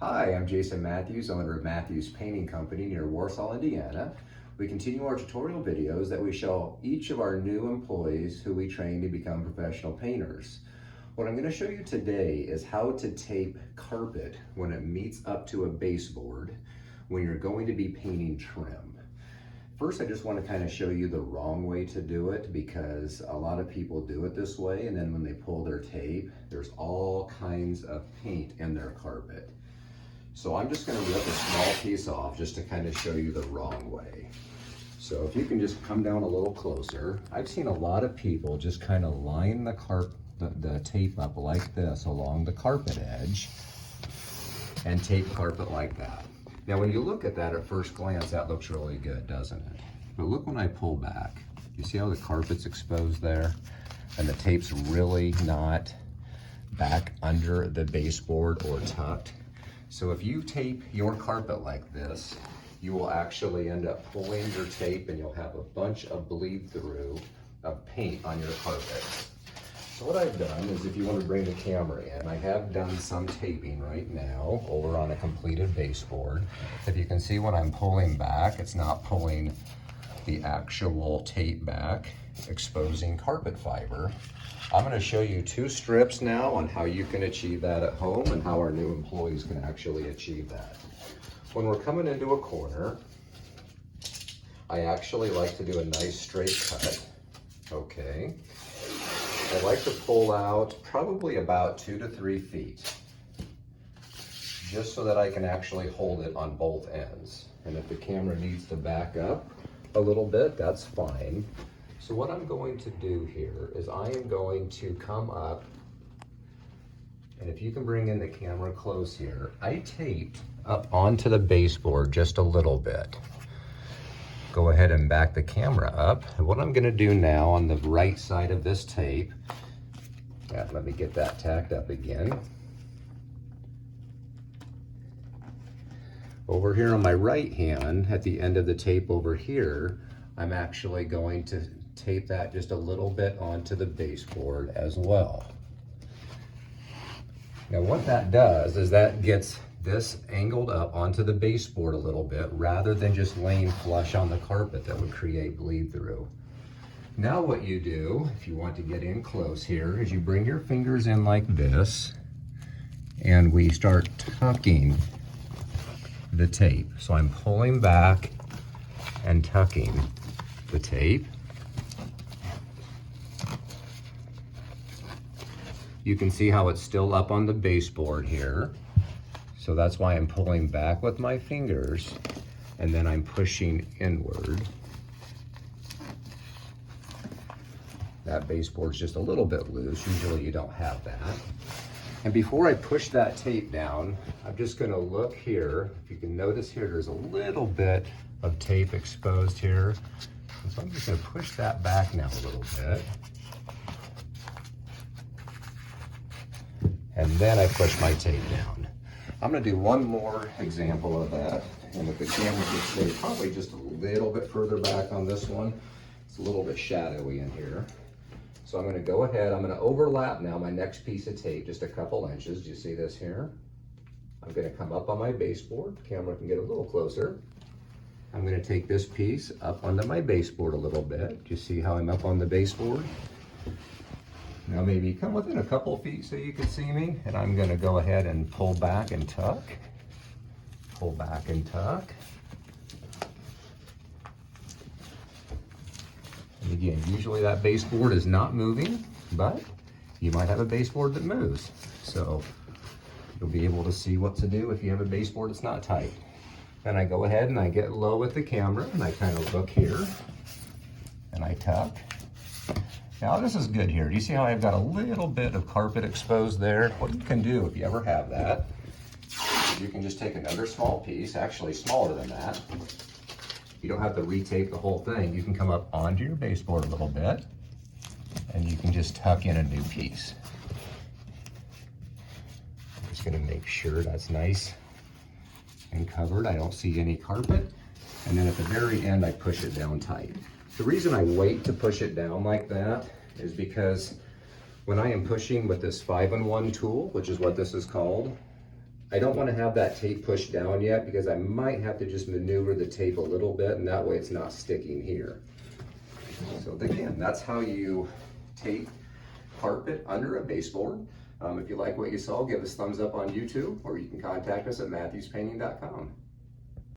Hi, I'm Jason Matthews, owner of Matthews Painting Company near Warsaw, Indiana. We continue our tutorial videos that we show each of our new employees who we train to become professional painters. What I'm going to show you today is how to tape carpet when it meets up to a baseboard when you're going to be painting trim. First, I just want to kind of show you the wrong way to do it because a lot of people do it this way, and then when they pull their tape, there's all kinds of paint in their carpet. So I'm just going to rip a small piece off just to kind of show you the wrong way. So if you can just come down a little closer, I've seen a lot of people just kind of line the tape up like this along the carpet edge and tape carpet like that. Now when you look at that at first glance, that looks really good, doesn't it? But look when I pull back. You see how the carpet's exposed there? And the tape's really not back under the baseboard or tucked. So if you tape your carpet like this, you will actually end up pulling your tape and you'll have a bunch of bleed through of paint on your carpet. So what I've done is, if you want to bring the camera in, I have done some taping right now over on a completed baseboard. If you can see when I'm pulling back, it's not pulling the actual tape back, exposing carpet fiber. I'm going to show you two strips now on how you can achieve that at home and how our new employees can actually achieve that. When we're coming into a corner, I actually like to do a nice straight cut. Okay. I like to pull out probably about 2 to 3 feet, just so that I can actually hold it on both ends. And if the camera needs to back up a little bit, that's fine. So what I'm going to do here is I am going to come up, and if you can bring in the camera close here, I taped up onto the baseboard just a little bit. Go ahead and back the camera up. And what I'm gonna do now on the right side of this tape, let me get that tacked up again. Over here on my right hand, at the end of the tape over here, I'm actually going to tape that just a little bit onto the baseboard as well. Now what that does is that gets this angled up onto the baseboard a little bit rather than just laying flush on the carpet that would create bleed through. Now what you do, if you want to get in close here, is you bring your fingers in like this and we start tucking the tape. So I'm pulling back and tucking the tape. You can see how it's still up on the baseboard here. So that's why I'm pulling back with my fingers and then I'm pushing inward. That baseboard's just a little bit loose. Usually you don't have that. And before I push that tape down, I'm just gonna look here. If you can notice here, there's a little bit of tape exposed here. And so I'm just gonna push that back now a little bit. And then I push my tape down. I'm gonna do one more example of that. And if the camera could stay probably just a little bit further back on this one, it's a little bit shadowy in here. So I'm gonna go ahead, I'm gonna overlap now my next piece of tape, just a couple inches. Do you see this here? I'm gonna come up on my baseboard. The camera can get a little closer. I'm gonna take this piece up onto my baseboard a little bit. Do you see how I'm up on the baseboard? Now maybe come within a couple feet so you can see me, and I'm gonna go ahead and pull back and tuck. Pull back and tuck. And again, usually that baseboard is not moving, but you might have a baseboard that moves. So you'll be able to see what to do if you have a baseboard that's not tight. Then I go ahead and I get low with the camera and I kind of look here and I tuck. Now this is good here. Do you see how I've got a little bit of carpet exposed there? What you can do if you ever have that, you can just take another small piece, actually smaller than that. You don't have to retape the whole thing. You can come up onto your baseboard a little bit and you can just tuck in a new piece. I'm just gonna make sure that's nice and covered. I don't see any carpet. And then at the very end, I push it down tight. The reason I wait to push it down like that is because when I am pushing with this 5-in-1 tool, which is what this is called, I don't want to have that tape pushed down yet because I might have to just maneuver the tape a little bit, and that way it's not sticking here. So again, that's how you tape carpet under a baseboard. If you like what you saw, give us thumbs up on YouTube, or you can contact us at matthewspainting.com.